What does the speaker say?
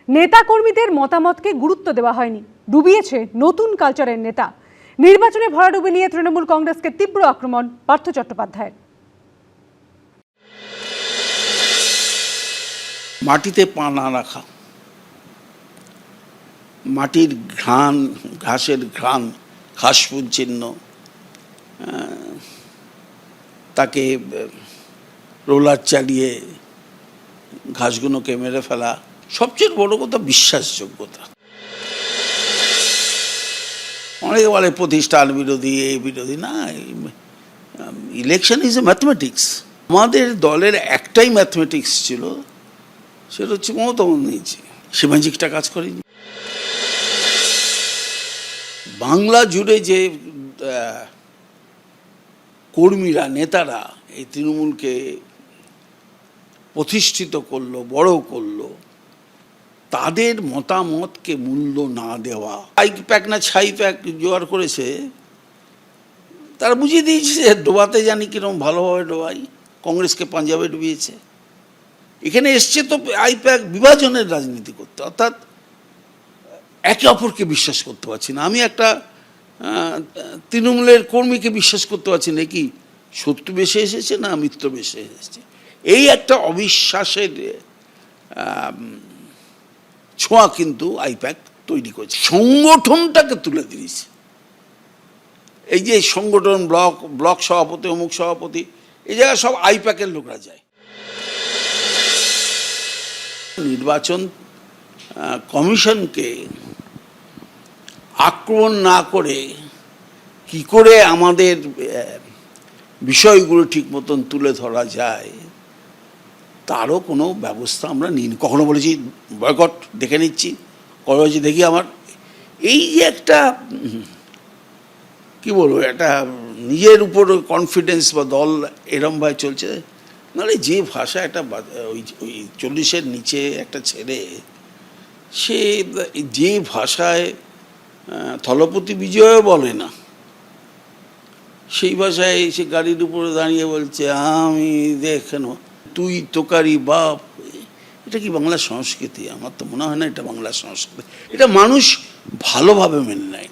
নেতাকর্মীদের মতামতকে গুরুত্ব দেওয়া হয়নি, ডুবিয়েছে নতুন কালচারের নেতা। নির্বাচনে ভরাডুবি নিয়ে তৃণমূল কংগ্রেসকে তীব্র আক্রমণ পার্থ চট্টোপাধ্যায়ের। মাটিতে পা না রাখা, মাটির ঘ্রাণ, ঘাসের ঘ্রাণ, ঘাসফুল চিহ্ন, তাকে রোলার চালিয়ে ঘাসগুলোকে মেরে ফেলা, সবচেয়ে বড় কথা বিশ্বাসযোগ্যতা। অনেকে বলে প্রতিষ্ঠান বিরোধী, এই বিরোধী না, ইলেকশন ইজ এ ম্যাথমেটিক্স। আমাদের দলের একটাই ম্যাথমেটিক্স ছিল, সেটা হচ্ছে মমতা বন্দ্যোপাধ্যায়। সে ম্যাজিকটা কাজ করেনি। বাংলা জুড়ে যে কর্মীরা, নেতারা এই তৃণমূলকে প্রতিষ্ঠিত করলো, বড় করলো, তাদের মতামতকে মূল্য না দেওয়া, আই প্যাক না ছাই প্যাক জোগাড় করেছে, তারা বুঝিয়ে দিয়েছে যে ডোবাতে জানি কিরকম ভালোভাবে ডোবাই। কংগ্রেসকে পাঞ্জাবে ডুবিয়েছে। এখানে এসছে তো আই প্যাক বিভাজনের রাজনীতি করতে, অর্থাৎ একে অপরকে বিশ্বাস করতে পারছি না। আমি একটা তৃণমূলের কর্মীকে বিশ্বাস করতে পারছি না, কি শত্রু বেশে এসেছে না মিত্র বেশে এসেছে। এই একটা অবিশ্বাসের ছোঁয়া কিন্তু আইপ্যাক তৈরি করেছে, সংগঠনটাকে তুলে দিয়েছে। এই যে সংগঠন, ব্লক সভাপতি, অমুক সভাপতি, এই জায়গায় সব আইপ্যাকের লোকরা যায়। নির্বাচন কমিশনকে আক্রমণ না করে কি করে আমাদের বিষয়গুলো ঠিক মতন তুলে ধরা যায় তারও কোনো ব্যবস্থা আমরা নিই। কখনো বলেছি বয়কট, দেখে নিচ্ছি, কখনো বলেছি দেখি আমার এই যে একটা কি বলবো, একটা নিজের উপর কনফিডেন্স বা দল এরমভাবে চলছে। নাহলে যে ভাষা একটা ওই 40-এর নিচে একটা ছেলে, সে যে ভাষায় থলপতি বিজয়ও বলে না, সেই ভাষায় সে গাড়ির উপরে দাঁড়িয়ে বলছে আমি দেখেন তুই তোকারি বাপ। এটা কি বাংলা সংস্কৃতি? আমার তো মনে হয় না এটা বাংলা সংস্কৃতি। এটা মানুষ ভালোভাবে মেনে নেয়।